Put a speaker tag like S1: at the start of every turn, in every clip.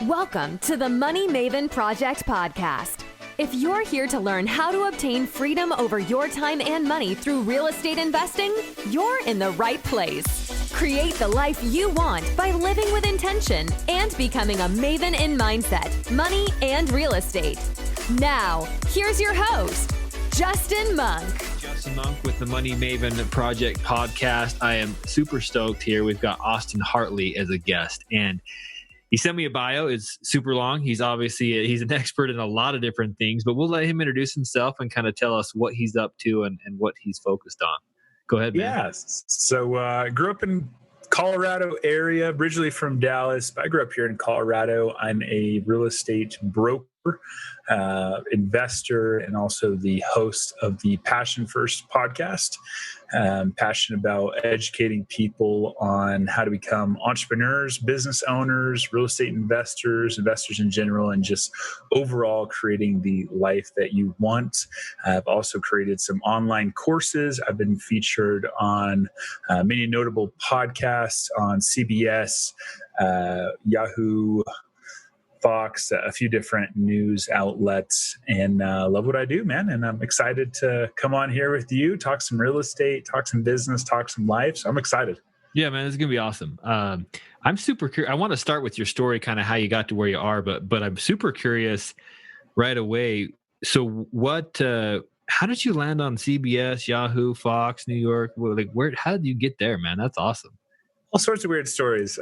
S1: Welcome to the Money Maven Project podcast. If you're here to learn how to obtain freedom over your time and money through real estate investing, you're in the right place. Create the life you want by living with intention and becoming a maven in mindset, money, and real estate. Now, here's your host, Justin Monk.
S2: Justin Monk with the Money Maven Project podcast. I am super stoked here. We've got Austin Hartley as a guest, and he sent me a bio. It's super long. He's an expert in a lot of different things, but we'll let him introduce himself and kind of tell us what he's up to and what he's focused on. Go ahead, man.
S3: Yeah. So I grew up in Colorado area, originally from Dallas, but I grew up here in Colorado. I'm a real estate broker, investor, and also the host of the Passion First podcast. Passionate about educating people on how to become entrepreneurs, business owners, real estate investors in general, and just overall creating the life that you want. I've also created some online courses. I've been featured on many notable podcasts on CBS, Yahoo, Fox, a few different news outlets, and love what I do, man. And I'm excited to come on here with you, talk some real estate, talk some business, talk some life. So I'm excited.
S2: Yeah, man, it's going to be awesome. I'm super curious. I want to start with your story, kind of how you got to where you are, but I'm super curious right away. So how did you land on CBS, Yahoo, Fox, New York? How did you get there, man? That's awesome.
S3: All sorts of weird stories.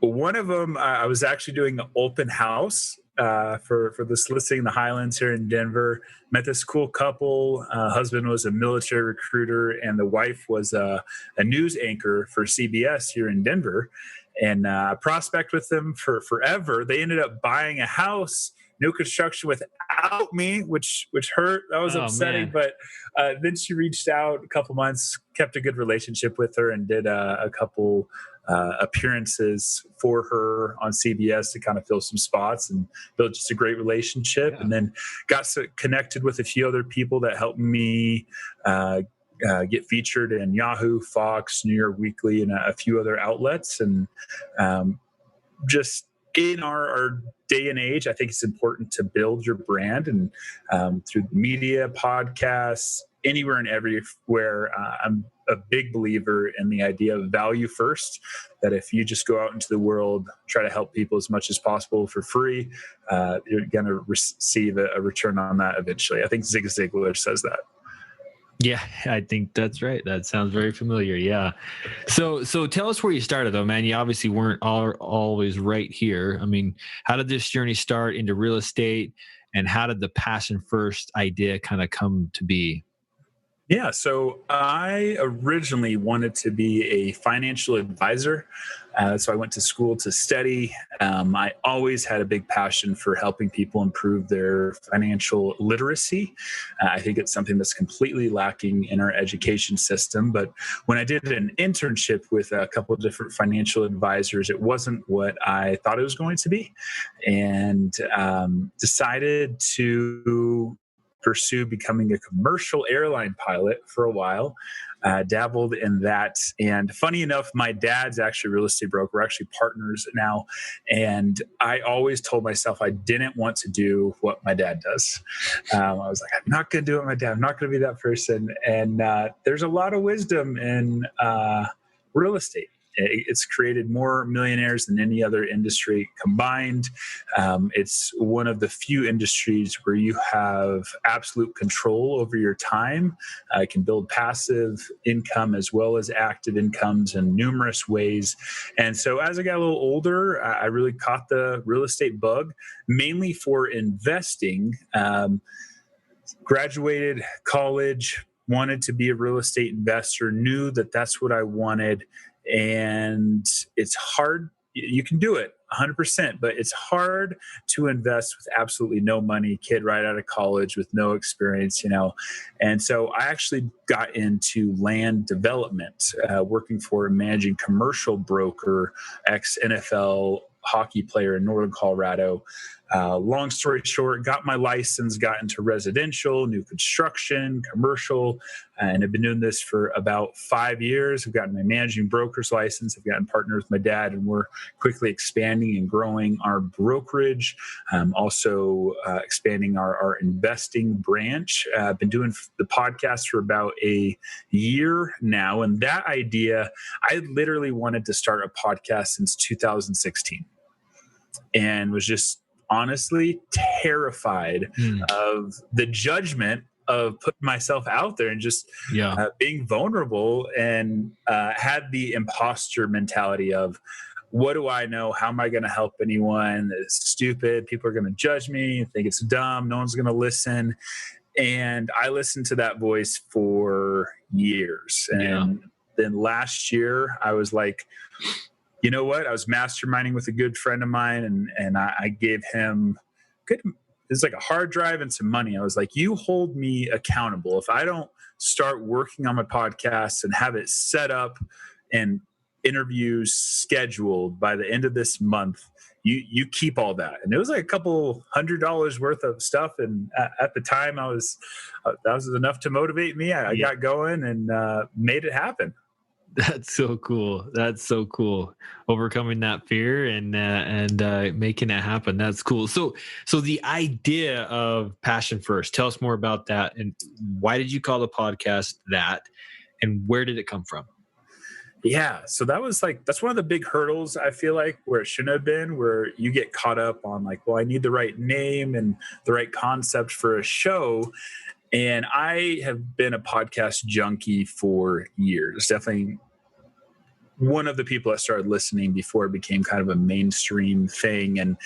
S3: One of them, I was actually doing an open house for this listing in the Highlands here in Denver. Met this cool couple. Husband was a military recruiter, and the wife was a news anchor for CBS here in Denver. And prospect with them for forever. They ended up buying a house, new construction, without me, which hurt. That was upsetting. Man. But then she reached out a couple months, kept a good relationship with her, and did a couple appearances for her on CBS to kind of fill some spots and build just a great relationship. Yeah. And then got connected with a few other people that helped me get featured in Yahoo, Fox, New York Weekly, and a few other outlets. And just in our day and age, I think it's important to build your brand, and through media, podcasts, anywhere and everywhere. I'm a big believer in the idea of value first, that if you just go out into the world, try to help people as much as possible for free, you're going to receive a return on that eventually. I think Zig Ziglar says that.
S2: Yeah, I think that's right. That sounds very familiar. Yeah. So tell us where you started, though, man. You obviously weren't always right here. I mean, how did this journey start into real estate, and how did the Passion First idea kind of come to be?
S3: Yeah, so I originally wanted to be a financial advisor. So I went to school to study. I always had a big passion for helping people improve their financial literacy. I think it's something that's completely lacking in our education system. But when I did an internship with a couple of different financial advisors, it wasn't what I thought it was going to be, and decided to pursue becoming a commercial airline pilot for a while. Dabbled in that. And funny enough, my dad's actually a real estate broker. We're actually partners now. And I always told myself I didn't want to do what my dad does. I was like, I'm not going to do what my dad. I'm not going to be that person. And there's a lot of wisdom in real estate. It's created more millionaires than any other industry combined. It's one of the few industries where you have absolute control over your time. You can build passive income as well as active incomes in numerous ways. And so as I got a little older, I really caught the real estate bug, mainly for investing. Graduated college, wanted to be a real estate investor, knew that that's what I wanted. And it's hard. You can do it 100%, but it's hard to invest with absolutely no money, kid right out of college with no experience, And so I actually got into land development, working for a managing commercial broker, ex-NFL hockey player in Northern Colorado. Long story short, got my license, got into residential, new construction, commercial, and I've been doing this for about 5 years. I've gotten my managing broker's license. I've gotten partners with my dad, and we're quickly expanding and growing our brokerage. Also expanding our investing branch. I've been doing the podcast for about a year now, and that idea, I literally wanted to start a podcast since 2016, and was just honestly terrified of the judgment of putting myself out there and just being vulnerable, and had the imposter mentality of, what do I know? How am I going to help anyone? It's stupid. People are going to judge me, think it's dumb. No one's going to listen. And I listened to that voice for years. And then last year I was like, you know what? I was masterminding with a good friend of mine, and I gave him it's like a hard drive and some money. I was like, you hold me accountable. If I don't start working on my podcast and have it set up and interviews scheduled by the end of this month, you keep all that. And it was like a couple $100 worth of stuff. And at the time that was enough to motivate me. I got going and made it happen.
S2: That's so cool. That's so cool. Overcoming that fear and making it happen. That's cool. So the idea of Passion First, tell us more about that. And why did you call the podcast that? And where did it come from?
S3: Yeah. So that's one of the big hurdles, I feel like, where it shouldn't have been, where you get caught up on like, well, I need the right name and the right concept for a show. And I have been a podcast junkie for years. Definitely one of the people that started listening before it became kind of a mainstream thing. And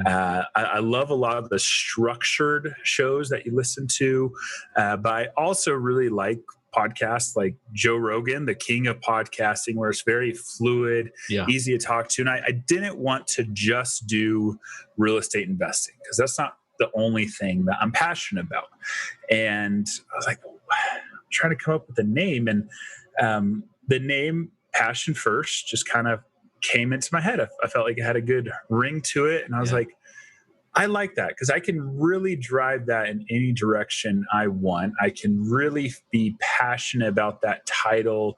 S3: I love a lot of the structured shows that you listen to. But I also really like podcasts like Joe Rogan, the king of podcasting, where it's very fluid, easy to talk to. And I didn't want to just do real estate investing, because that's not the only thing that I'm passionate about. And I was like, trying to come up with a name. And the name Passion First just kind of came into my head. I felt like it had a good ring to it. And I was like, I like that, because I can really drive that in any direction I want. I can really be passionate about that title,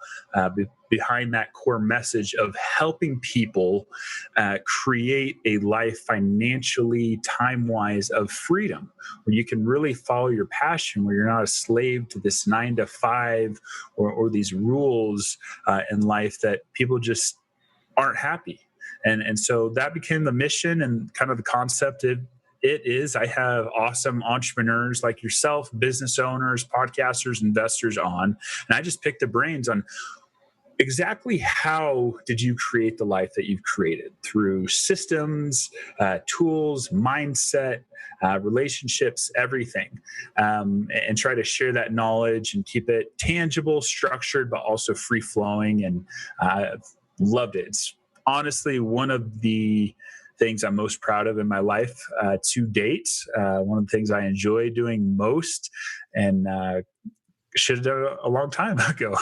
S3: behind that core message of helping people create a life financially, time-wise, of freedom, where you can really follow your passion, where you're not a slave to this 9 to 5 or these rules in life that people just aren't happy. And so that became the mission and kind of the concept it is. I have awesome entrepreneurs like yourself, business owners, podcasters, investors on, and I just picked the brains on exactly how did you create the life that you've created through systems, tools, mindset, relationships, everything, and try to share that knowledge and keep it tangible, structured, but also free-flowing. And I've loved it. It's honestly one of the things I'm most proud of in my life to date. One of the things I enjoy doing most, and should have done it a long time ago.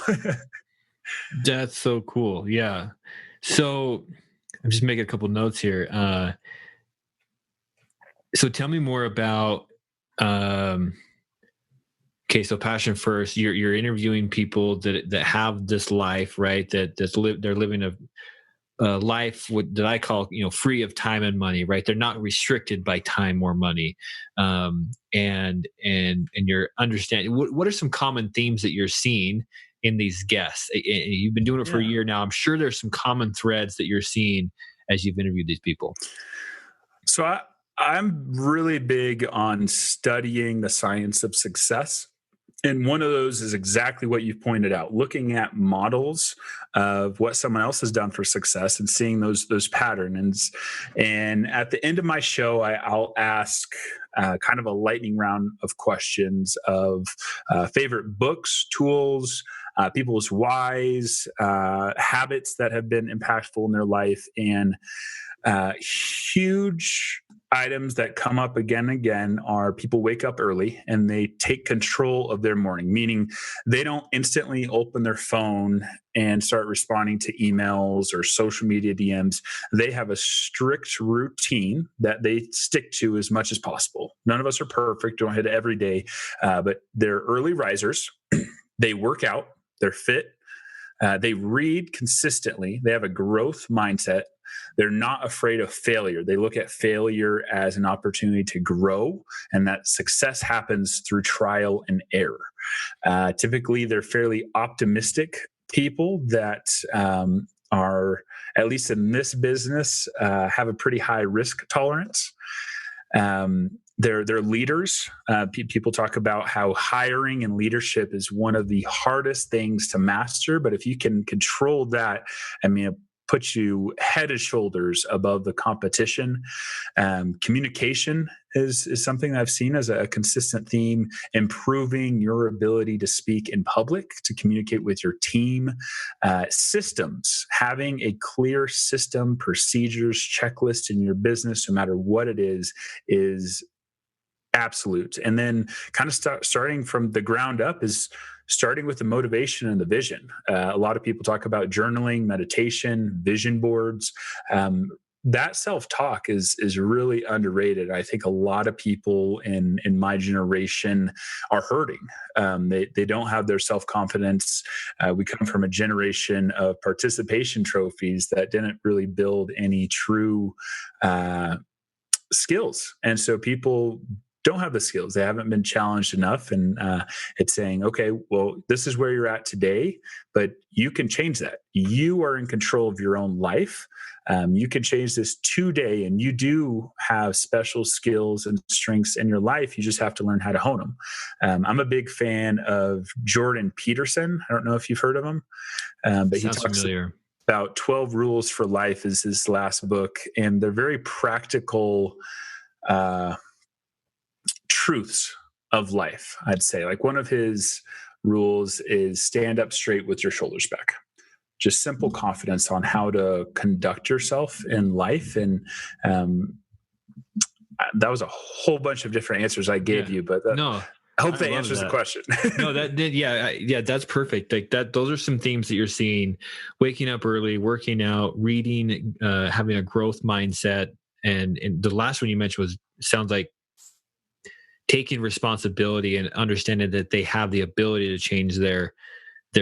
S2: That's so cool. Yeah. So I'm just making a couple notes here. So tell me more about, so Passion First, you're interviewing people that have this life, right? They're living a life that I call, free of time and money, right? They're not restricted by time or money. And you're understanding, what are some common themes that you're seeing in these guests? You've been doing it for a year now. I'm sure there's some common threads that you're seeing as you've interviewed these people.
S3: So I'm really big on studying the science of success. And one of those is exactly what you've pointed out, looking at models of what someone else has done for success and seeing those patterns. And at the end of my show, I'll ask kind of a lightning round of questions of favorite books, tools, people's whys, habits that have been impactful in their life, and huge items that come up again and again are people wake up early and they take control of their morning, meaning they don't instantly open their phone and start responding to emails or social media DMs. They have a strict routine that they stick to as much as possible. None of us are perfect, don't hit it every day, but they're early risers. They work out, they're fit, they read consistently, they have a growth mindset. They're not afraid of failure. They look at failure as an opportunity to grow, and that success happens through trial and error. Typically, they're fairly optimistic people that are, at least in this business, have a pretty high risk tolerance. They're leaders. People talk about how hiring and leadership is one of the hardest things to master, but if you can control that, I mean, it puts you head and shoulders above the competition. Communication is something that I've seen as a consistent theme, improving your ability to speak in public, to communicate with your team. Systems, having a clear system, procedures, checklist in your business, no matter what it is absolute. And then kind of starting from the ground up is starting with the motivation and the vision. A lot of people talk about journaling, meditation, vision boards. That self-talk is really underrated. I think a lot of people in my generation are hurting. They don't have their self-confidence. We come from a generation of participation trophies that didn't really build any true skills. And so people don't have the skills. They haven't been challenged enough. And it's saying, okay, well, this is where you're at today, but you can change that. You are in control of your own life. You can change this today, and you do have special skills and strengths in your life. You just have to learn how to hone them. I'm a big fan of Jordan Peterson. I don't know if you've heard of him, but he talks about 12 Rules for Life is his last book. And they're very practical truths of life, I'd say. Like one of his rules is stand up straight with your shoulders back. Just simple confidence on how to conduct yourself in life. And that was a whole bunch of different answers I gave you, but I hope that answers the question.
S2: No, that did. Yeah, that's perfect. Like that, those are some themes that you're seeing: waking up early, working out, reading, having a growth mindset. And the last one you mentioned sounds like taking responsibility and understanding that they have the ability to change their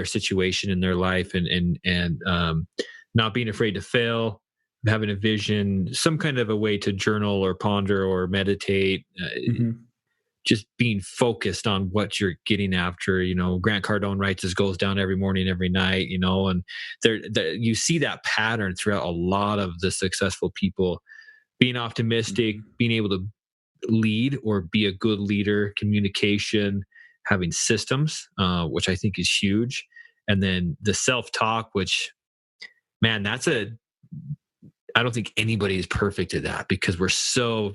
S2: situation in their life, and not being afraid to fail, having a vision, some kind of a way to journal or ponder or meditate, just being focused on what you're getting after. You know, Grant Cardone writes his goals down every morning, every night, you know, and you see that pattern throughout a lot of the successful people. Being optimistic, being able to lead or be a good leader, communication, having systems, which I think is huge. And then the self-talk, which, man, I don't think anybody is perfect at that, because we're so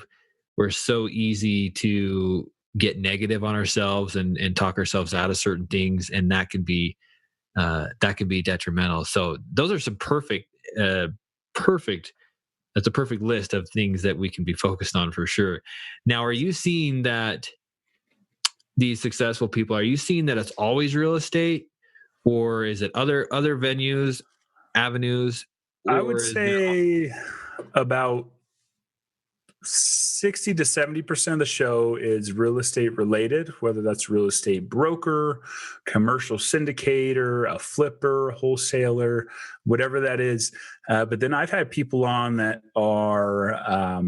S2: easy to get negative on ourselves and talk ourselves out of certain things. And that can be detrimental. So those are some perfect, that's a perfect list of things that we can be focused on for sure. Now, are you seeing that these successful people, are you seeing that it's always real estate, or is it other venues, avenues?
S3: I would say about 60 to 70% of the show is real estate related, whether that's real estate broker, commercial syndicator, a flipper, wholesaler, whatever that is. But then I've had people on that are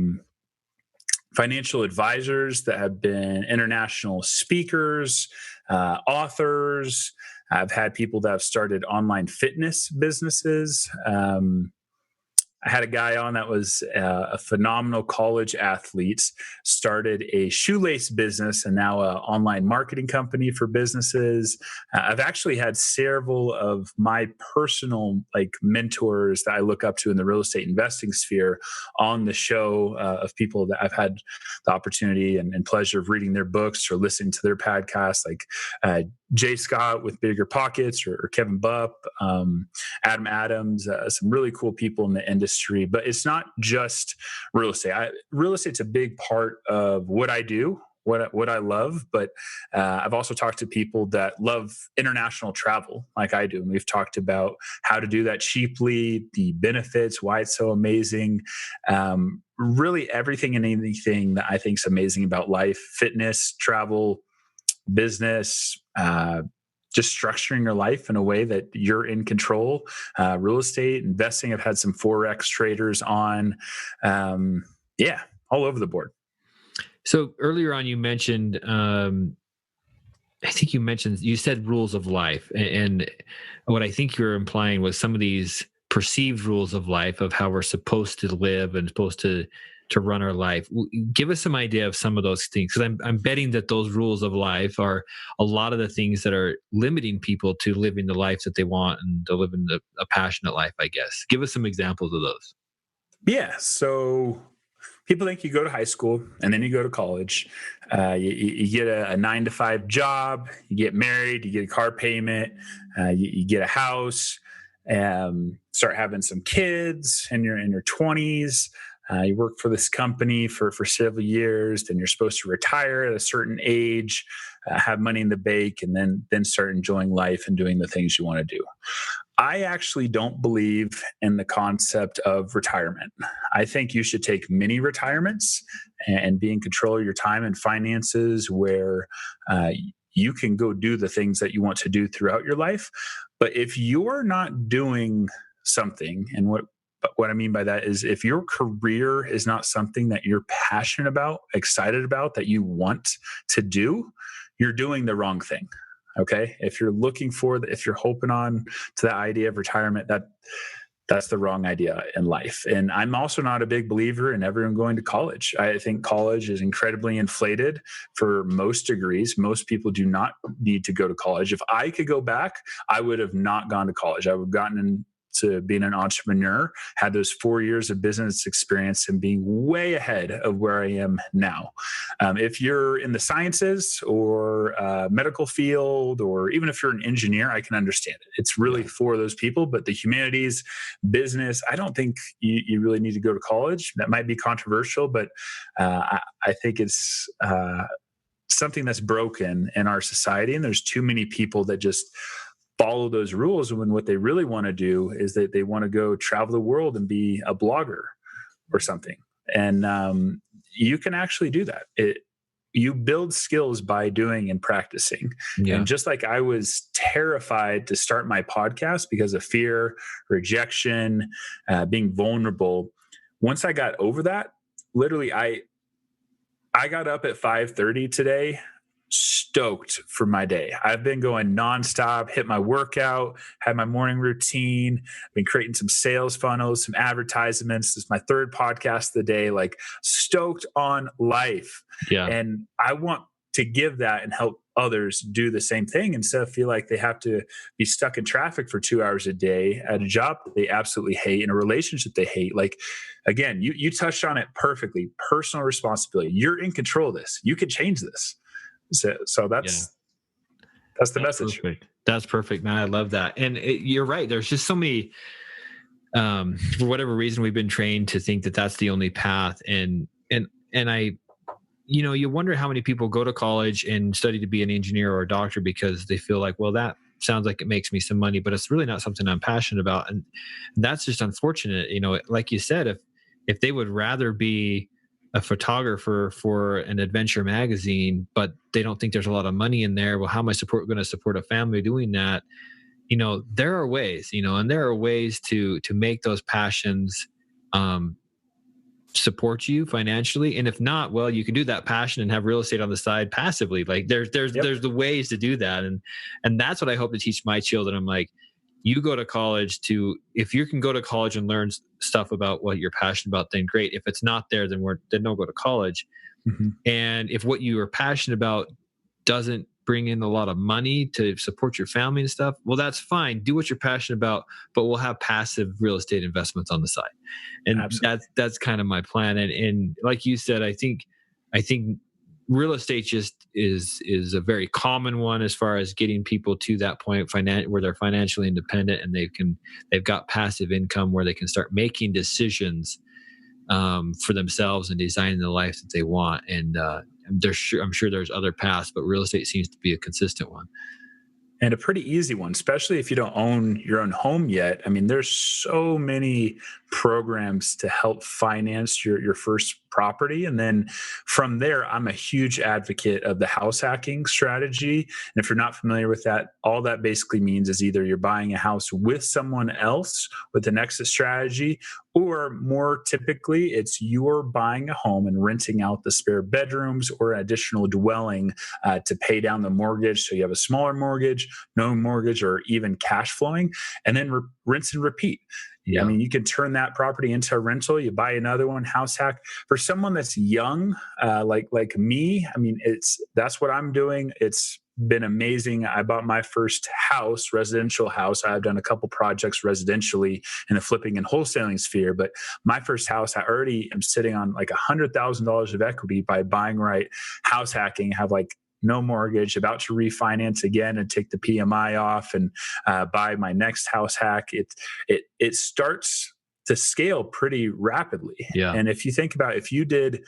S3: financial advisors that have been international speakers, authors. I've had people that have started online fitness businesses. I had a guy on that was a phenomenal college athlete, started a shoelace business and now an online marketing company for businesses. I've actually had several of my personal mentors that I look up to in the real estate investing sphere on the show, of people that I've had the opportunity and pleasure of reading their books or listening to their podcasts, like Jay Scott with Bigger Pockets, or Kevin Bupp, Adam Adams, some really cool people in the industry. But it's not just real estate. Real estate's a big part of what I do, what I love, but I've also talked to people that love international travel like I do. And we've talked about how to do that cheaply, the benefits, why it's so amazing. Really everything and anything that I think is amazing about life, fitness, travel, business, just structuring your life in a way that you're in control. Real estate, investing. I've had some Forex traders on. All over the board.
S2: So earlier on, you mentioned, you said rules of life. And what I think you're implying was some of these perceived rules of life of how we're supposed to live and supposed to run our life. Give us some idea of some of those things, because I'm betting that those rules of life are a lot of the things that are limiting people to living the life that they want and to living a passionate life, I guess. Give us some examples of those.
S3: Yeah. So people think you go to high school and then you go to college. You get a 9-to-5 job, you get married, you get a car payment, you get a house, start having some kids, and you're in your 20s. You work for this company for several years, then you're supposed to retire at a certain age, have money in the bank, and then start enjoying life and doing the things you want to do. I actually don't believe in the concept of retirement. I think you should take mini retirements and be in control of your time and finances, where you can go do the things that you want to do throughout your life. But if you're not doing something, and what I mean by that is, if your career is not something that you're passionate about, excited about, that you want to do, you're doing the wrong thing. Okay. If you're if you're hoping on to the idea of retirement, that's the wrong idea in life. And I'm also not a big believer in everyone going to college. I think college is incredibly inflated for most degrees. Most people do not need to go to college. If I could go back, I would have not gone to college. I would have gotten into being an entrepreneur, had those 4 years of business experience, and being way ahead of where I am now. If you're in the sciences or medical field, or even if you're an engineer, I can understand it. It's really for those people. But the humanities, business, I don't think you really need to go to college. That might be controversial, but I think it's something that's broken in our society. And there's too many people that just follow those rules, when what they really want to do is that they want to go travel the world and be a blogger or something. And you can actually do that. You build skills by doing and practicing. Yeah. And just like I was terrified to start my podcast because of fear, rejection, being vulnerable, once I got over that, literally I got up at 5:30 today, stoked for my day. I've been going nonstop, hit my workout, had my morning routine, been creating some sales funnels, some advertisements. This is my third podcast of the day, like stoked on life.
S2: Yeah.
S3: And I want to give that and help others do the same thing, instead of feel like they have to be stuck in traffic for 2 hours a day at a job that they absolutely hate, in a relationship they hate. Like, again, you touched on it perfectly. Personal responsibility. You're in control of this. You can change this. So that's the message.
S2: Perfect. That's perfect, man. I love that. And you're right. There's just so many, for whatever reason, we've been trained to think that that's the only path. And I, you wonder how many people go to college and study to be an engineer or a doctor because they feel like, well, that sounds like it makes me some money, but it's really not something I'm passionate about. And that's just unfortunate. Like you said, if they would rather be a photographer for an adventure magazine, but they don't think there's a lot of money in there, well, how am I going to support a family doing that? There are ways, and there are ways to make those passions support you financially. And if not, well, you can do that passion and have real estate on the side passively. Like there's the ways to do that. And that's what I hope to teach my children. I'm like, you go to college if you can go to college and learn stuff about what you're passionate about, then great. If it's not there, then don't go to college. Mm-hmm. And if what you are passionate about doesn't bring in a lot of money to support your family and stuff, well, that's fine. Do what you're passionate about, but we'll have passive real estate investments on the side. And that's kind of my plan. And like you said, I think real estate just is a very common one as far as getting people to that point where they're financially independent and they've got passive income where they can start making decisions for themselves and designing the life that they want. And I'm sure there's other paths, but real estate seems to be a consistent one.
S3: And a pretty easy one, especially if you don't own your own home yet. I mean, there's so many programs to help finance your first property. And then from there, I'm a huge advocate of the house hacking strategy. And if you're not familiar with that, all that basically means is either you're buying a house with someone else with an exit strategy, or more typically, it's you're buying a home and renting out the spare bedrooms or an additional dwelling to pay down the mortgage. So you have a smaller mortgage, no mortgage, or even cash flowing, and then rinse and repeat. Yeah. I mean, you can turn that property into a rental. You buy another one, house hack. For someone that's young, like me, I mean, that's what I'm doing. It's been amazing. I bought my first house, residential house. I've done a couple projects residentially in the flipping and wholesaling sphere, but my first house, I already am sitting on like $100,000 of equity by buying right, house hacking, have like no mortgage, about to refinance again and take the PMI off and buy my next house hack. It starts to scale pretty rapidly.
S2: Yeah.
S3: And if you think about, if you did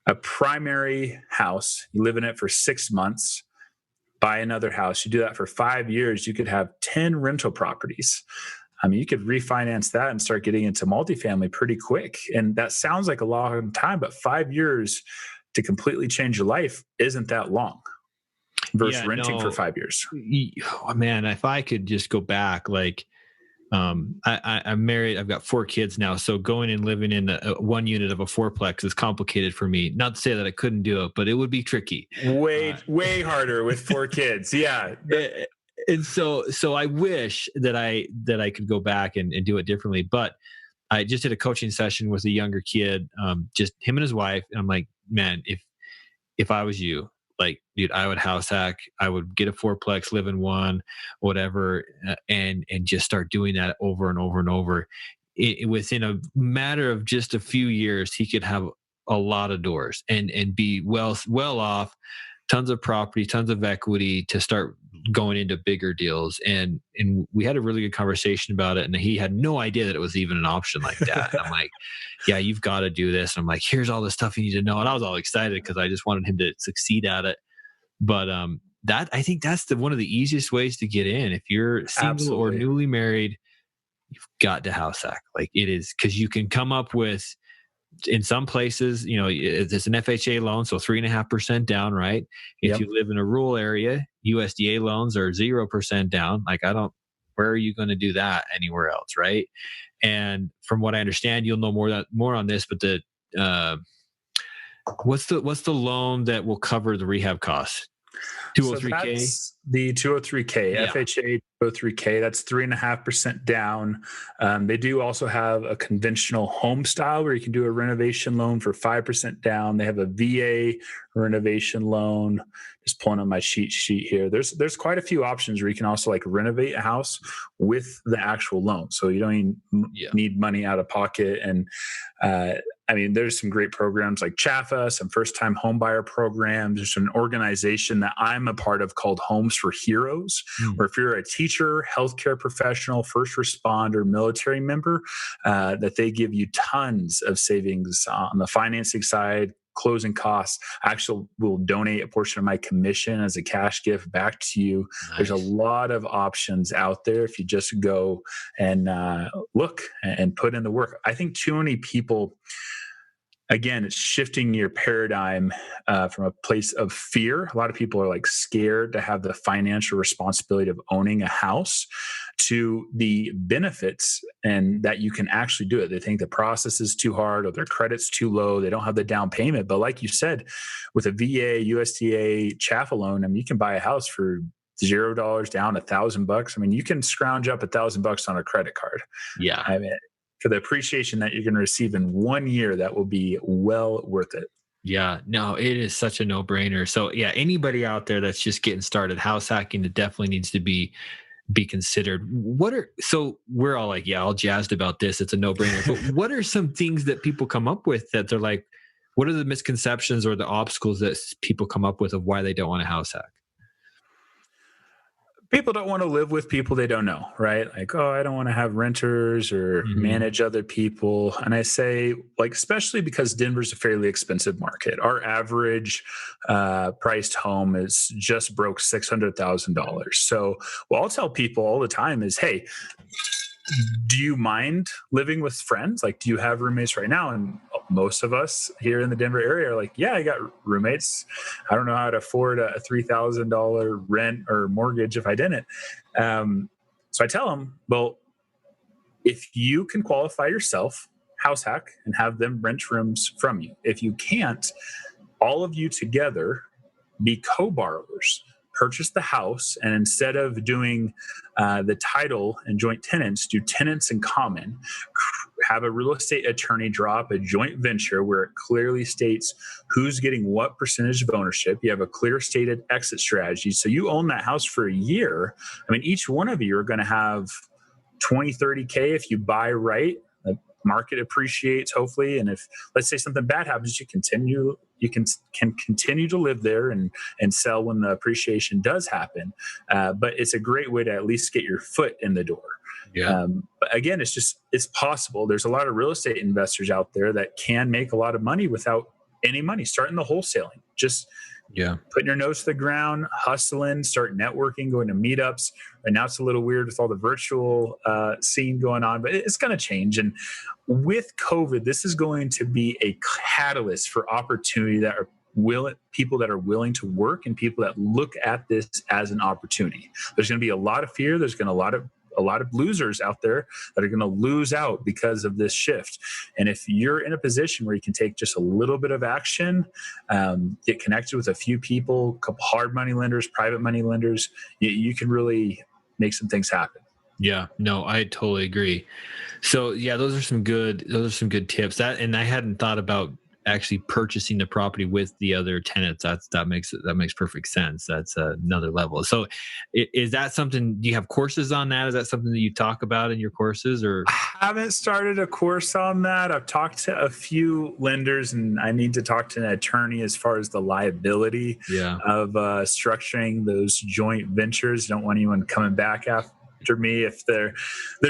S3: a primary house, you live in it for 6 months, buy another house, you do that for 5 years, you could have 10 rental properties. I mean, you could refinance that and start getting into multifamily pretty quick. And that sounds like a long time, but 5 years to completely change your life isn't that long versus renting for 5 years.
S2: Oh, man, if I could just go back, like I'm married, I've got 4 kids now. So going and living in one unit of a fourplex is complicated for me. Not to say that I couldn't do it, but it would be tricky.
S3: Way harder with 4 kids. Yeah.
S2: And so I wish that I could go back and do it differently. But I just did a coaching session with a younger kid, just him and his wife. And I'm like, man, if I was you, like, dude, I would house hack. I would get a fourplex, live in one, whatever, and just start doing that over and over and over. Within a matter of just a few years, he could have a lot of doors and be well off, tons of property, tons of equity to start going into bigger deals. And we had a really good conversation about it. And he had no idea that it was even an option like that. And I'm like, yeah, you've got to do this. And I'm like, here's all the stuff you need to know. And I was all excited because I just wanted him to succeed at it. But I think that's one of the easiest ways to get in. If you're single or newly married, you've got to house hack. Like, it is, because you can come up with, in some places, it's an FHA loan, so 3.5% down, right? If you live in a rural area, USDA loans are 0% down. Like, where are you going to do that anywhere else, right? And from what I understand, you'll know more on this, but what's the loan that will cover the rehab costs? 203K?
S3: So that's the 203K,
S2: yeah.
S3: FHA 203K, that's 3.5% down. They do also have a conventional home style where you can do a renovation loan for 5% down. They have a VA renovation loan. Just pulling up my cheat sheet here. There's quite a few options where you can also like renovate a house with the actual loan. So you don't even need money out of pocket. And there's some great programs like CHAFA, some first-time homebuyer programs. There's an organization that I'm a part of called Homes for Heroes, where if you're a teacher, healthcare professional, first responder, military member, that they give you tons of savings on the financing side, closing costs. I actually will donate a portion of my commission as a cash gift back to you. Nice. There's a lot of options out there if you just go and look and put in the work. I think too many people, again, it's shifting your paradigm from a place of fear. A lot of people are like scared to have the financial responsibility of owning a house to the benefits and that you can actually do it. They think the process is too hard or their credit's too low. They don't have the down payment. But like you said, with a VA, USDA, CHAFA loan, you can buy a house for $0 down, $1,000. You can scrounge up $1,000 on a credit card.
S2: Yeah.
S3: For the appreciation that you're going to receive in 1 year, that will be well worth it.
S2: Yeah, no, it is such a no-brainer. So yeah, anybody out there that's just getting started, house hacking, it definitely needs to be considered. So we're all like, yeah, all jazzed about this. It's a no-brainer. But what are some things that people come up with that they're like, What are the misconceptions or the obstacles that people come up with of why they don't want a house hack?
S3: People don't want to live with people they don't know, right? Like, oh, I don't want to have renters or manage other people. And I say, like, especially because Denver's a fairly expensive market. Our average priced home is just broke $600,000. So what I'll tell people all the time is, hey, do you mind living with friends? Like, do you have roommates right now? And most of us here in the Denver area are like, yeah, I got roommates. I don't know how to afford a $3,000 rent or mortgage if I didn't. So I tell them, well, if you can qualify yourself, house hack and have them rent rooms from you. If you can't, all of you together be co-borrowers. Purchase the house, and instead of doing the title and joint tenants, do tenants in common. Have a real estate attorney draw up a joint venture where it clearly states who's getting what percentage of ownership. You have a clear stated exit strategy. So you own that house for a year. I mean, each one of you are going to have 20, 30K if you buy right. The market appreciates, hopefully. And if, let's say, something bad happens, you can continue to live there and sell when the appreciation does happen. But it's a great way to at least get your foot in the door.
S2: Yeah.
S3: But again, it's possible. There's a lot of real estate investors out there that can make a lot of money without any money, starting the wholesaling. Just putting your nose to the ground, hustling, start networking, going to meetups. Right now it's a little weird with all the virtual scene going on, but it's going to change. And with COVID, this is going to be a catalyst for opportunity that are people that are willing to work and people that look at this as an opportunity. There's going to be a lot of fear. There's going to be a lot of losers out there that are going to lose out because of this shift. And if you're in a position where you can take just a little bit of action, get connected with a few people, a couple hard money lenders, private money lenders, you can really make some things happen.
S2: Yeah, no, I totally agree. So yeah, those are some good tips. And I hadn't thought about actually purchasing the property with the other tenants. That makes perfect sense. That's another level. So is that something, do you have courses on that? Is that something that you talk about in your courses? Or
S3: I haven't started a course on that. I've talked to a few lenders, and I need to talk to an attorney as far as the liability of structuring those joint ventures. Don't want anyone coming back after me if their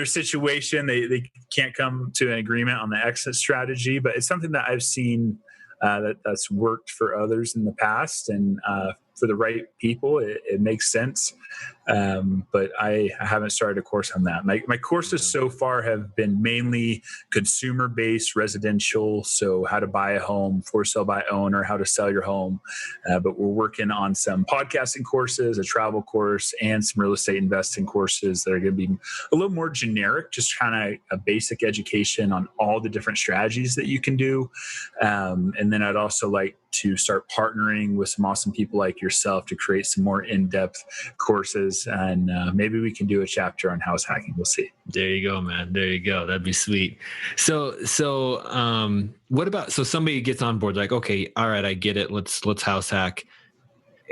S3: situation they can't come to an agreement on the exit strategy. But it's something that I've seen that's worked for others in the past, and for the right people it makes sense. But I haven't started a course on that. My courses so far have been mainly consumer based, residential, so how to buy a home, for sale by owner, how to sell your home. But we're working on some podcasting courses, a travel course, and some real estate investing courses that are going to be a little more generic, just kind of a basic education on all the different strategies that you can do. And then I'd also like to start partnering with some awesome people like yourself to create some more in-depth courses, and maybe we can do a chapter on house hacking. We'll see.
S2: There you go, man. There you go. That'd be sweet. So what about, so somebody gets on board, like, okay, all right, I get it. Let's house hack.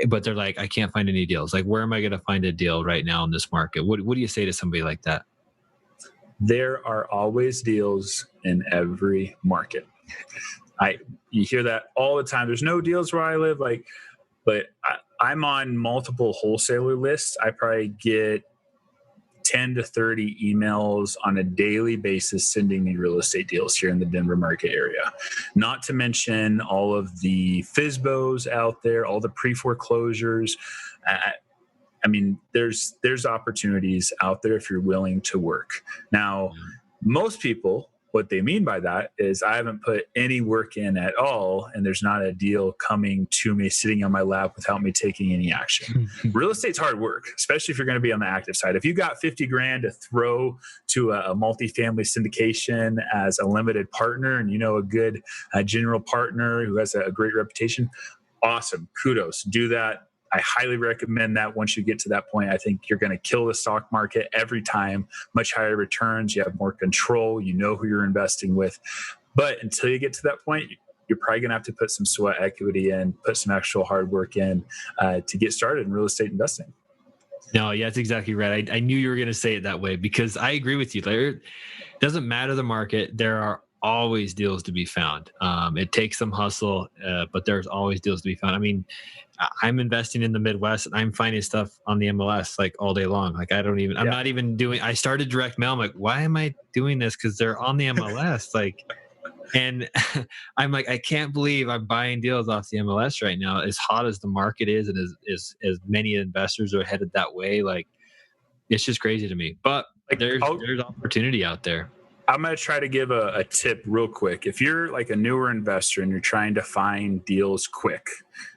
S2: But they're like, I can't find any deals. Like, where am I going to find a deal right now in this market? What do you say to somebody like that?
S3: There are always deals in every market. You hear that all the time. There's no deals where I live, but I'm on multiple wholesaler lists. I probably get 10 to 30 emails on a daily basis sending me real estate deals here in the Denver market area. Not to mention all of the FSBOs out there, all the pre-foreclosures. I mean, there's opportunities out there if you're willing to work. Now, most people, what they mean by that is I haven't put any work in at all, and there's not a deal coming to me sitting on my lap without me taking any action. Real estate's hard work, especially if you're going to be on the active side. If you got 50 grand to throw to a multifamily syndication as a limited partner, and you know a good general partner who has a great reputation, awesome, kudos, do that. I highly recommend that. Once you get to that point, I think you're going to kill the stock market every time. Much higher returns. You have more control. You know who you're investing with. But until you get to that point, you're probably going to have to put some sweat equity in, put some actual hard work in to get started in real estate investing.
S2: No, yeah, that's exactly right. I knew you were going to say it that way because I agree with you. It doesn't matter the market. There are always deals to be found. It takes some hustle, but there's always deals to be found. I mean, I'm investing in the Midwest and I'm finding stuff on the MLS like all day long. Like I'm not even doing, I started direct mail. I'm like, why am I doing this? Cause they're on the MLS. Like, and I'm like, I can't believe I'm buying deals off the MLS right now. As hot as the market is, and as many investors are headed that way, like it's just crazy to me. But like, there's opportunity out there.
S3: I'm going to try to give a tip real quick. If you're like a newer investor and you're trying to find deals quick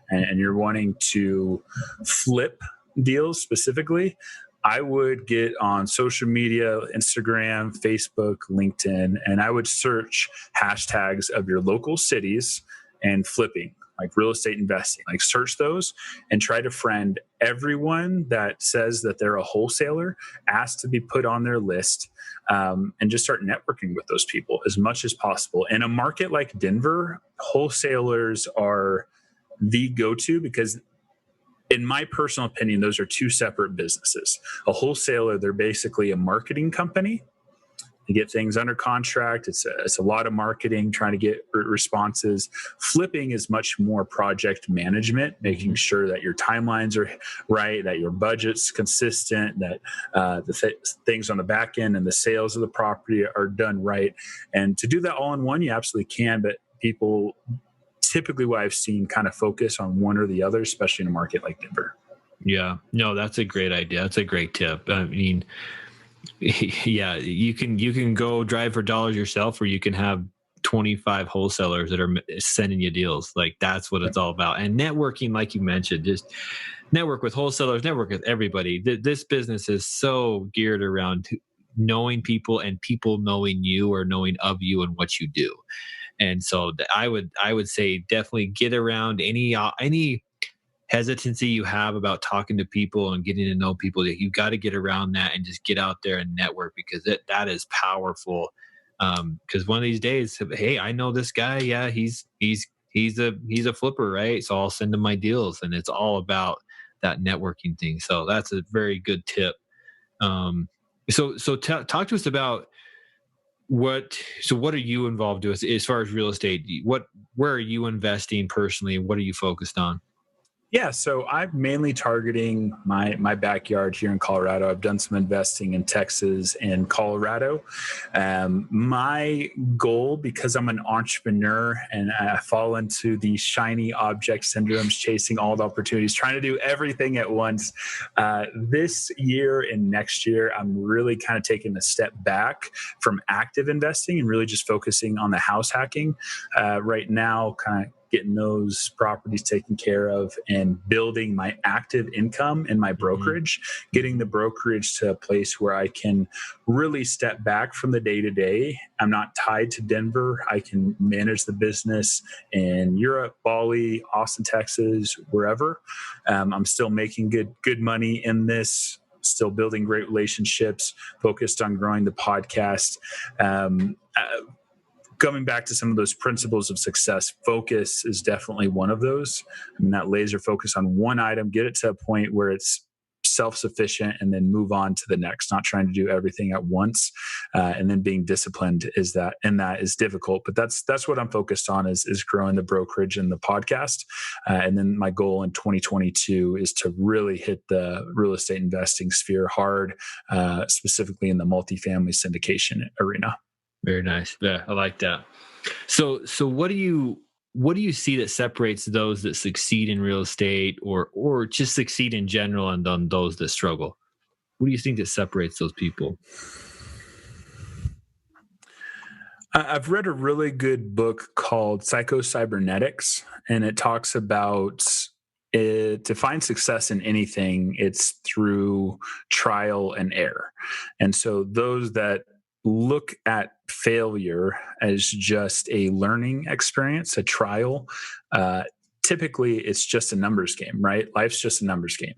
S3: and you're wanting to flip deals specifically, I would get on social media, Instagram, Facebook, LinkedIn, and I would search hashtags of your local cities and flipping, like real estate investing. Like search those and try to friend everyone that says that they're a wholesaler, ask to be put on their list, and just start networking with those people as much as possible. In a market like Denver, wholesalers are the go-to because, in my personal opinion, those are two separate businesses. A wholesaler, they're basically a marketing company. They get things under contract. It's a lot of marketing, trying to get responses. Flipping is much more project management, making sure that your timelines are right, that your budget's consistent, that things on the back end and the sales of the property are done right. And to do that all in one, you absolutely can, but people typically, what I've seen, kind of focus on one or the other, especially in a market like Denver.
S2: Yeah, no, that's a great idea. That's a great tip. I mean, yeah, you can go drive for dollars yourself, or you can have 25 wholesalers that are sending you deals. Like that's what it's all about. And networking, like you mentioned, just network with wholesalers, network with everybody. This business is so geared around knowing people and people knowing you or knowing of you and what you do. And so I would say definitely get around any hesitancy you have about talking to people and getting to know people. That you got to get around that and just get out there and network, because that is powerful. Because one of these days, hey, I know this guy. Yeah, he's a flipper, right? So I'll send him my deals, and it's all about that networking thing. So that's a very good tip. So talk to us about what are you involved with as far as real estate? Where are you investing personally? What are you focused on?
S3: Yeah, so I'm mainly targeting my backyard here in Colorado. I've done some investing in Texas and Colorado. My goal, because I'm an entrepreneur and I fall into the shiny object syndromes, chasing all the opportunities, trying to do everything at once. This year and next year, I'm really kind of taking a step back from active investing and really just focusing on the house hacking. Right now, kind of getting those properties taken care of and building my active income in my brokerage, getting the brokerage to a place where I can really step back from the day to day. I'm not tied to Denver. I can manage the business in Europe, Bali, Austin, Texas, wherever. I'm still making good money in this, still building great relationships, focused on growing the podcast. Coming back to some of those principles of success, focus is definitely one of those. I mean, that laser focus on one item, get it to a point where it's self-sufficient, and then move on to the next, not trying to do everything at once. And then being disciplined is difficult, but that's what I'm focused on is growing the brokerage and the podcast. And then my goal in 2022 is to really hit the real estate investing sphere hard, specifically in the multifamily syndication arena.
S2: Very nice. Yeah, I like that. So what do you see that separates those that succeed in real estate or just succeed in general and on those that struggle? What do you think that separates those people?
S3: I've read a really good book called Psycho-Cybernetics, and it talks about to find success in anything, it's through trial and error. And so those that look at failure as just a learning experience, a trial, typically it's just a numbers game, right? Life's just a numbers game.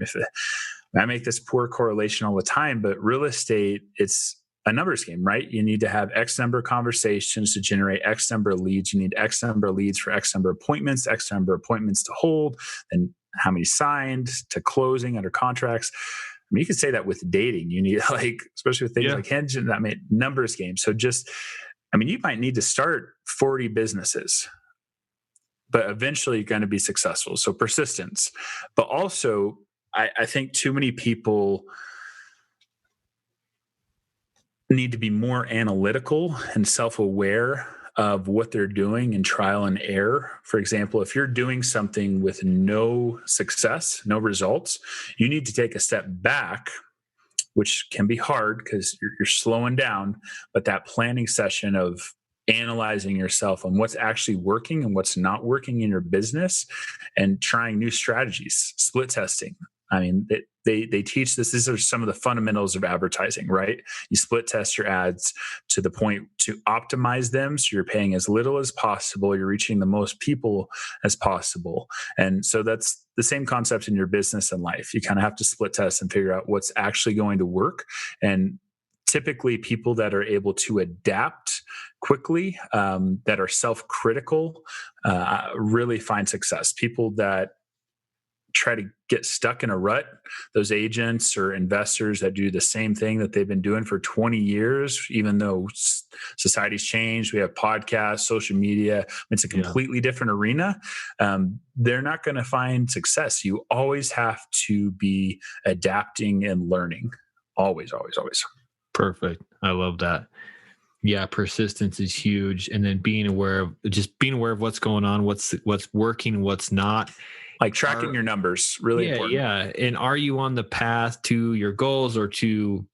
S3: I make this poor correlation all the time, but real estate, it's a numbers game, right? You need to have X number of conversations to generate X number of leads. You need X number of leads for X number of appointments, X number of appointments to hold, and how many signed to closing under contracts. I mean, you could say that with dating. You need especially with things like Hinge, that made numbers game. So just I mean, you might need to start 40 businesses, but eventually you're going to be successful. So persistence, but also I think too many people need to be more analytical and self-aware of what they're doing and trial and error. For example, if you're doing something with no success, no results, you need to take a step back, which can be hard because you're slowing down, but that planning session of analyzing yourself on what's actually working and what's not working in your business and trying new strategies, split testing. I mean, they teach this. These are some of the fundamentals of advertising, right? You split test your ads to the point to optimize them so you're paying as little as possible. You're reaching the most people as possible. And so that's the same concept in your business and life. You kind of have to split test and figure out what's actually going to work. And typically people that are able to adapt quickly, that are self-critical, really find success. People that try to get stuck in a rut, those agents or investors that do the same thing that they've been doing for 20 years, even though society's changed, we have podcasts, social media, it's a completely different arena. They're not going to find success. You always have to be adapting and learning. Always, always, always.
S2: Perfect. I love that. Yeah, persistence is huge. And then being aware of what's going on, what's working, what's not.
S3: Like tracking your numbers, really important.
S2: Yeah. And are you on the path to your goals or to,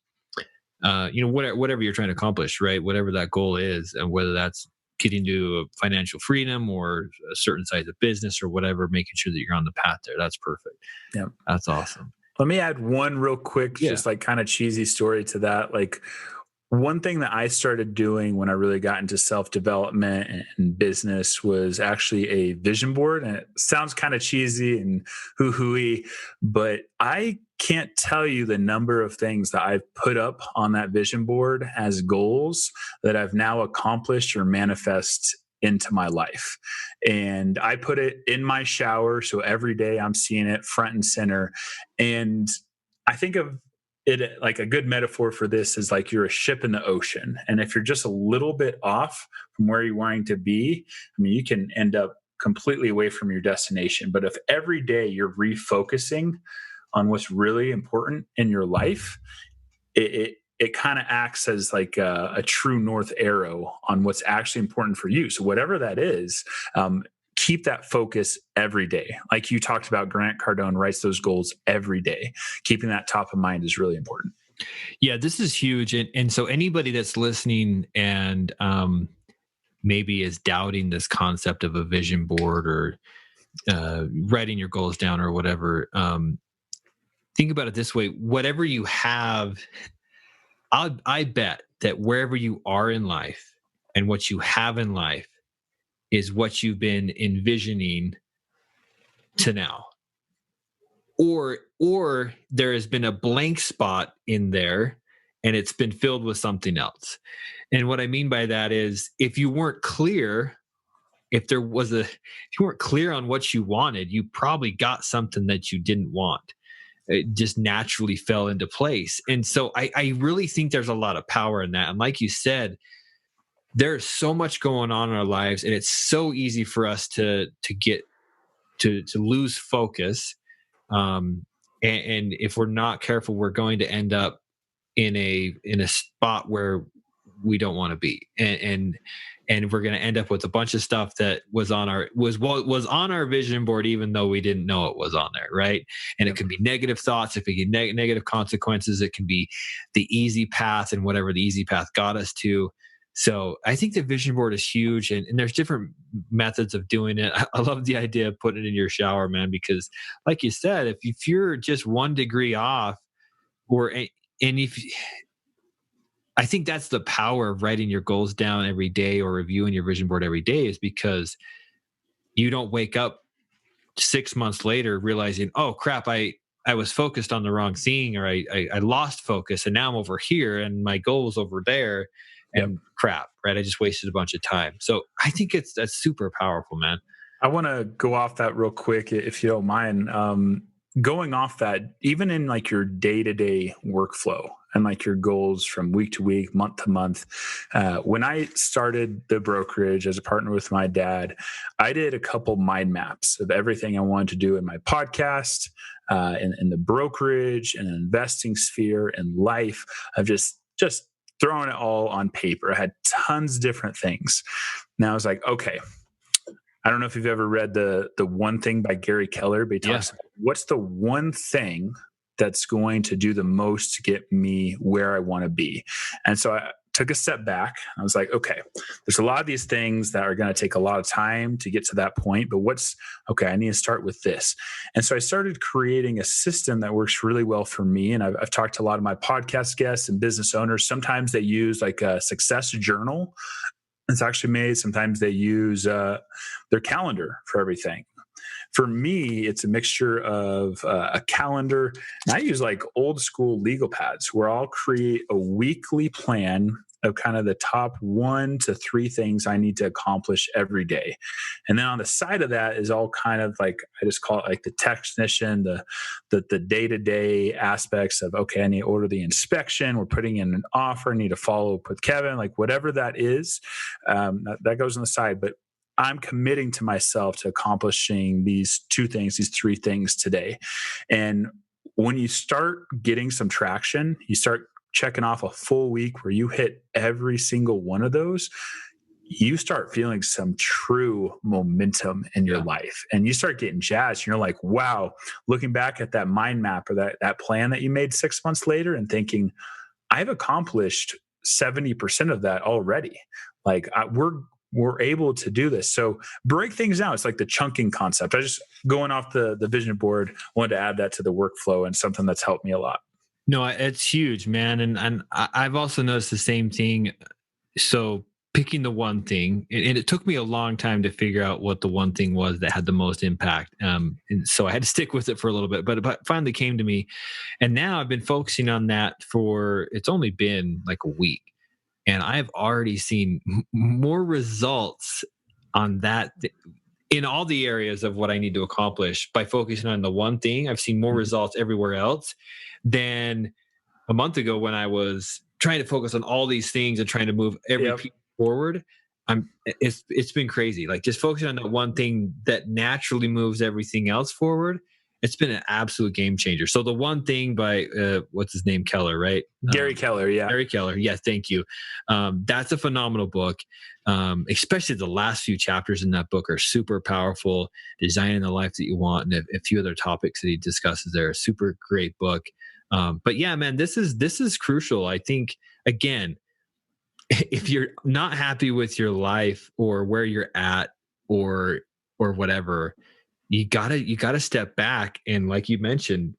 S2: whatever you're trying to accomplish, right? Whatever that goal is, and whether that's getting to financial freedom or a certain size of business or whatever, making sure that you're on the path there. That's perfect.
S3: Yeah.
S2: That's awesome.
S3: Let me add one real quick, just like kind of cheesy story to that. Like, one thing that I started doing when I really got into self-development and business was actually a vision board. And it sounds kind of cheesy and hoo-hooey, but I can't tell you the number of things that I've put up on that vision board as goals that I've now accomplished or manifest into my life. And I put it in my shower. So every day I'm seeing it front and center. And I think of it like a good metaphor for this is like you're a ship in the ocean. And if you're just a little bit off from where you're wanting to be, I mean, you can end up completely away from your destination. But if every day you're refocusing on what's really important in your life, it kind of acts as like a true north arrow on what's actually important for you. So whatever that is, keep that focus every day. Like you talked about, Grant Cardone writes those goals every day. Keeping that top of mind is really important.
S2: Yeah, this is huge. And so anybody that's listening and maybe is doubting this concept of a vision board or writing your goals down or whatever, think about it this way. Whatever you have, I bet that wherever you are in life and what you have in life is what you've been envisioning to now. Or there has been a blank spot in there and it's been filled with something else. And what I mean by that is if you weren't clear, if you weren't clear on what you wanted, you probably got something that you didn't want. It just naturally fell into place. And so I really think there's a lot of power in that. And like you said, there's so much going on in our lives, and it's so easy for us to get to lose focus. And if we're not careful, we're going to end up in a spot where we don't want to be, and we're going to end up with a bunch of stuff that was on our vision board, even though we didn't know it was on there, right? And it can be negative thoughts, it can be negative consequences, it can be the easy path, and whatever the easy path got us to. So I think the vision board is huge, and there's different methods of doing it. I love the idea of putting it in your shower, man, because like you said, if you're just 1 degree off, I think that's the power of writing your goals down every day or reviewing your vision board every day, is because you don't wake up 6 months later realizing, oh crap, I was focused on the wrong thing, or I lost focus and now I'm over here and my goal was over there. And crap, right? I just wasted a bunch of time. So I think that's super powerful, man.
S3: I want to go off that real quick, if you don't mind. Going off that, even in like your day-to-day workflow, and like your goals from week to week, month to month. When I started the brokerage as a partner with my dad, I did a couple mind maps of everything I wanted to do in my podcast, in the brokerage and investing sphere and life, of just throwing it all on paper. I had tons of different things. Now I was like, okay, I don't know if you've ever read the One Thing by Gary Keller, but he talks about what's the one thing that's going to do the most to get me where I want to be. And so I took a step back. I was like, okay, there's a lot of these things that are going to take a lot of time to get to that point, but I need to start with this. And so I started creating a system that works really well for me. And I've talked to a lot of my podcast guests and business owners. Sometimes they use like a success journal. It's actually made. Sometimes they use their calendar for everything. For me, it's a mixture of a calendar, and I use like old school legal pads where I'll create a weekly plan of kind of the top 1 to 3 things I need to accomplish every day. And then on the side of that is all kind of like, I just call it like the technician, the day-to-day aspects of, okay, I need to order the inspection. We're putting in an offer. I need to follow up with Kevin, like whatever that is, that goes on the side. But I'm committing to myself to accomplishing these 2 things, these 3 things today. And when you start getting some traction, you start checking off a full week where you hit every single one of those, you start feeling some true momentum in your life, and you start getting jazzed. You're like, wow, looking back at that mind map or that plan that you made 6 months later and thinking, I've accomplished 70% of that already. Like we're able to do this. So break things down. It's like the chunking concept. I just, going off the vision board, wanted to add that to the workflow, and something that's helped me a lot.
S2: No, it's huge, man. And I've also noticed the same thing. So picking the one thing, and it took me a long time to figure out what the one thing was that had the most impact. And so I had to stick with it for a little bit, but it finally came to me. And now I've been focusing on that it's only been like a week. And I've already seen more results on that in all the areas of what I need to accomplish by focusing on the one thing. I've seen more results everywhere else than a month ago when I was trying to focus on all these things and trying to move every piece forward. It's been crazy. Like just focusing on that one thing that naturally moves everything else forward. It's been an absolute game changer. So the One Thing by, what's his name? Keller, right?
S3: Gary Keller. Yeah.
S2: Gary Keller. Yeah. Thank you. That's a phenomenal book. Especially the last few chapters in that book are super powerful. Designing the life that you want, and a few other topics that he discusses there. A super great book. But yeah, man, this is crucial. I think, again, if you're not happy with your life or where you're at or whatever, you gotta step back. And like you mentioned,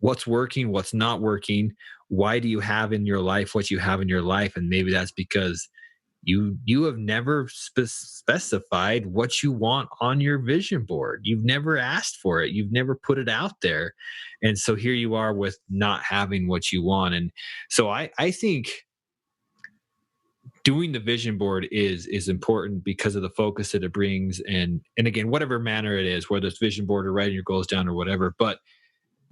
S2: what's working, what's not working. Why do you have in your life what you have in your life? And maybe that's because you have never specified what you want on your vision board. You've never asked for it. You've never put it out there. And so here you are with not having what you want. And so I think doing the vision board is important because of the focus that it brings. And again, whatever manner it is, whether it's vision board or writing your goals down or whatever. But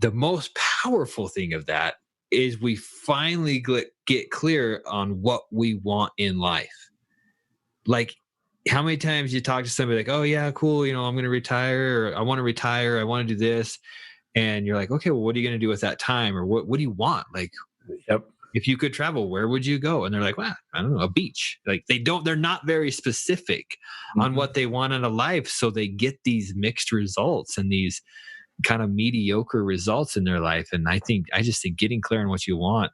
S2: the most powerful thing of that is we finally get clear on what we want in life. Like, how many times you talk to somebody like, oh yeah, cool, I'm going to retire, or I want to retire, I want to do this. And you're like, okay, well, what are you going to do with that time? Or what do you want? Like, if you could travel, where would you go? And they're like, well, I don't know, a beach. Like they're not very specific on what they want in a life. So they get these mixed results and these kind of mediocre results in their life. And I just think getting clear on what you want,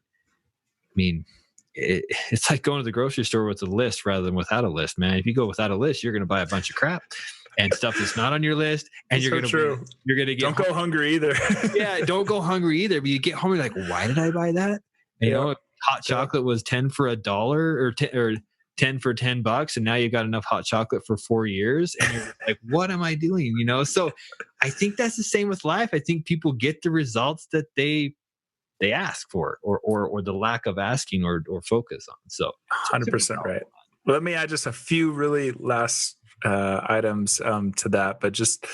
S2: I mean, it's like going to the grocery store with a list rather than without a list, man. If you go without a list, you're going to buy a bunch of crap and stuff that's not on your list. And you're going to get,
S3: don't go hungry either.
S2: Yeah. Don't go hungry either. But you get home, you're like, why did I buy that? You know, hot chocolate was 10 for $1 or 10 for $10, and now you've got enough hot chocolate for 4 years, and you're like, what am I doing? So I think that's the same with life. I think people get the results that they ask for, or the lack of asking or focus on. So
S3: 100% right. Let me add just a few really last items to that, but just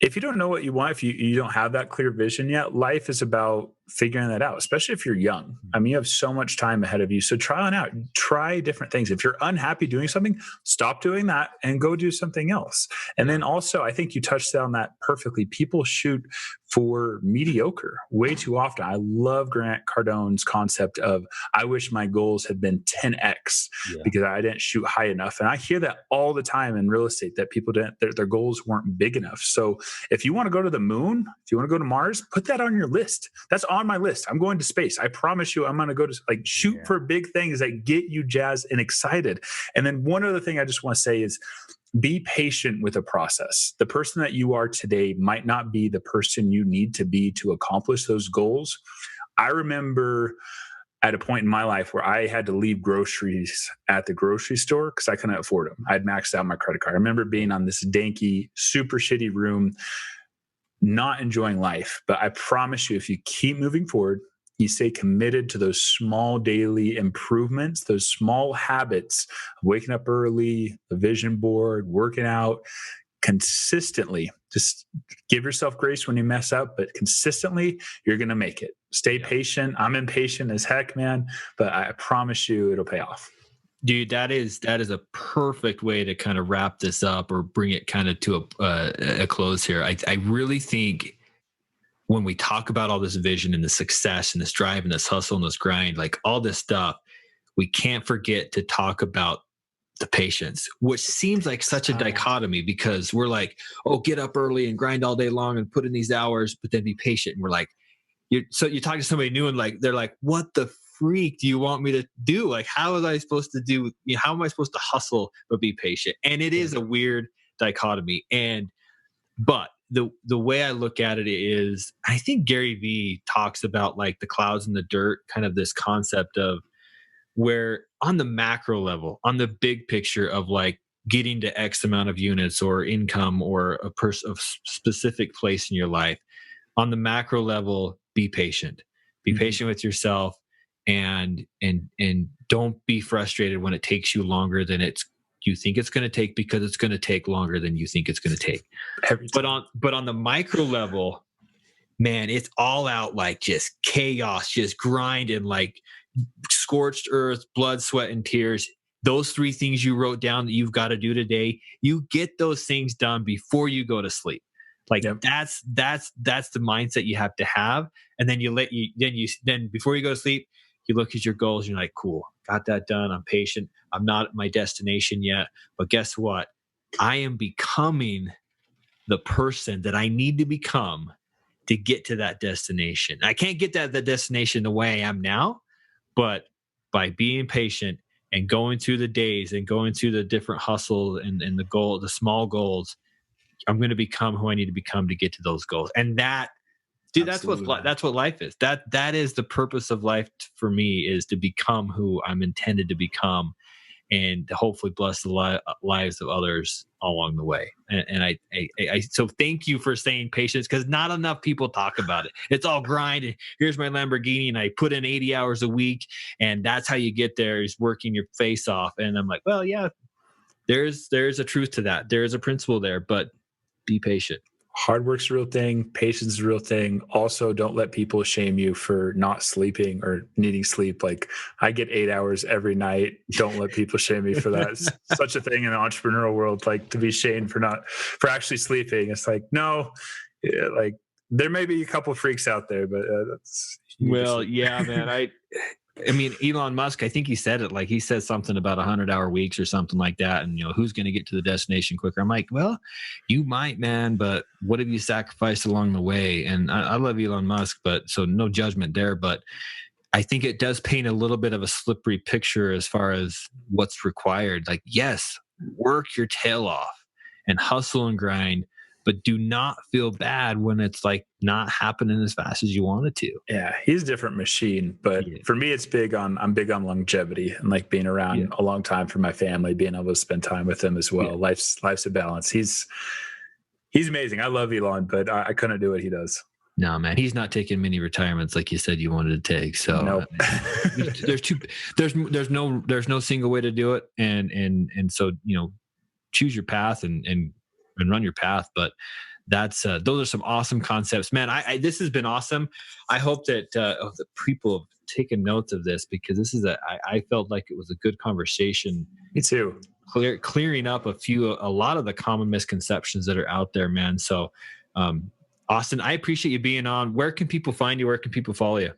S3: if you don't know what you want, if you don't have that clear vision yet, life is about figuring that out, especially if you're young. I mean, you have so much time ahead of you. So try it out. Try different things. If you're unhappy doing something, stop doing that and go do something else. And then also, I think you touched on that perfectly. People shoot for mediocre way too often. I love Grant Cardone's concept of, I wish my goals had been 10x because I didn't shoot high enough. And I hear that all the time in real estate, that people didn't, their goals weren't big enough. So if you want to go to the moon, if you want to go to Mars, put that on your list. That's on my list. I'm going to space. I promise you, I'm going to go to, like, shoot for big things that get you jazzed and excited. And then one other thing I just want to say is, be patient with a process. The person that you are today might not be the person you need to be to accomplish those goals. I remember at a point in my life where I had to leave groceries at the grocery store because I couldn't afford them. I had maxed out my credit card. I remember being on this danky, super shitty room, not enjoying life. But I promise you, if you keep moving forward, you stay committed to those small daily improvements, those small habits of waking up early, the vision board, working out consistently. Just give yourself grace when you mess up, but consistently, you're going to make it. Stay patient. I'm impatient as heck, man, but I promise you it'll pay off.
S2: Dude, that is a perfect way to kind of wrap this up or bring it kind of to a close here. I really think when we talk about all this vision and the success and this drive and this hustle and this grind, like all this stuff, we can't forget to talk about the patience, which seems like such a dichotomy, because we're like, oh, get up early and grind all day long and put in these hours, but then be patient. And we're like, you talk to somebody new and like, they're like, what the freak do you want me to do? Like, how am I supposed to do, how am I supposed to hustle but be patient? And it is a weird dichotomy. But the way I look at it is, I think Gary Vee talks about like the clouds and the dirt, kind of this concept of where on the macro level, on the big picture of like getting to X amount of units or income or a specific place in your life, on the macro level, be patient. Be patient with yourself, and don't be frustrated when it takes you longer than you think it's going to take, because it's going to take longer than you think it's going to take. But on the micro level, man, it's all out, like just chaos, just grind and like scorched earth, blood, sweat, and tears. Those 3 things you wrote down that you've got to do today, you get those things done before you go to sleep. Like that's the mindset you have to have. And then then before you go to sleep, you look at your goals and you're like, cool, got that done. I'm patient. I'm not at my destination yet, but guess what? I am becoming the person that I need to become to get to that destination. I can't get that destination the way I am now, but by being patient and going through the days and going through the different hustles and the small goals, I'm going to become who I need to become to get to those goals. And that, dude, that's what life is. That is the purpose of life for me, is to become who I'm intended to become, and to hopefully bless the lives of others along the way. And I so thank you for saying patience, because not enough people talk about it. It's all grind. And here's my Lamborghini, and I put in 80 hours a week, and that's how you get there, is working your face off. And I'm like, well, yeah, there's a truth to that. There is a principle there, but be patient.
S3: Hard work's a real thing. Patience is a real thing. Also, don't let people shame you for not sleeping or needing sleep. Like, I get 8 hours every night. Don't let people shame me for that. It's such a thing in the entrepreneurial world, like to be shamed for actually sleeping. It's like, no, like there may be a couple of freaks out there, but that's.
S2: Well, yeah, man. I mean, Elon Musk, I think he said it, like he said something about 100-hour weeks or something like that. And, who's going to get to the destination quicker? I'm like, well, you might, man, but what have you sacrificed along the way? And I love Elon Musk, but so no judgment there. But I think it does paint a little bit of a slippery picture as far as what's required. Like, yes, work your tail off and hustle and grind, but do not feel bad when it's like not happening as fast as you want it to.
S3: Yeah, he's a different machine, but for me, I'm big on longevity and like being around a long time for my family, being able to spend time with him as well. Yeah. Life's a balance. He's amazing. I love Elon, but I couldn't do what he does.
S2: No, man, he's not taking many retirements like you said you wanted to take. So
S3: nope.
S2: there's no single way to do it, and so choose your path and run your path. But those are some awesome concepts, man. This has been awesome. I hope that the people have taken notes of this, because this is I felt like it was a good conversation.
S3: Me too.
S2: Clearing up a lot of the common misconceptions that are out there, man. So, Austin, I appreciate you being on. Where can people find you? Where can people follow you?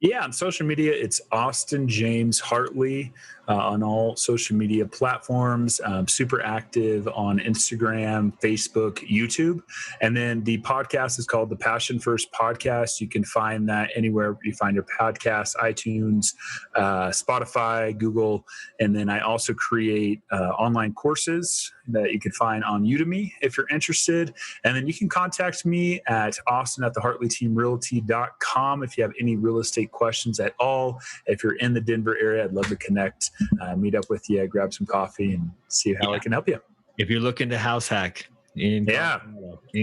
S3: Yeah, on social media, it's Austin James Hartley on all social media platforms. Super active on Instagram, Facebook, YouTube. And then the podcast is called the Passion First Podcast. You can find that anywhere you find your podcast, iTunes, Spotify, Google. And then I also create online courses that you can find on Udemy if you're interested. And then you can contact me at austin@thehartleyteamrealty.com if you have any real estate questions at all. If you're in the Denver area, I'd love to connect, meet up with you, grab some coffee, and see how I can help you.
S2: If you're looking to house hack in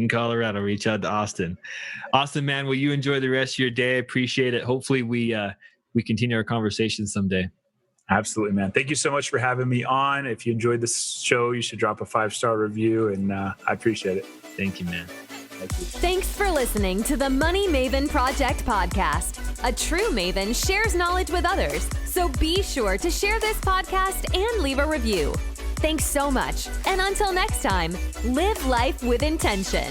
S2: Colorado, reach out to Austin. Austin, man, will you enjoy the rest of your day? I appreciate it. Hopefully we continue our conversation someday.
S3: Absolutely, man. Thank you so much for having me on. If you enjoyed this show, you should drop a 5-star review, and I appreciate it.
S2: Thank you, man.
S3: Thank you.
S1: Thanks for listening to the Money Maven Project podcast. A true maven shares knowledge with others, so be sure to share this podcast and leave a review. Thanks so much, and until next time, live life with intention.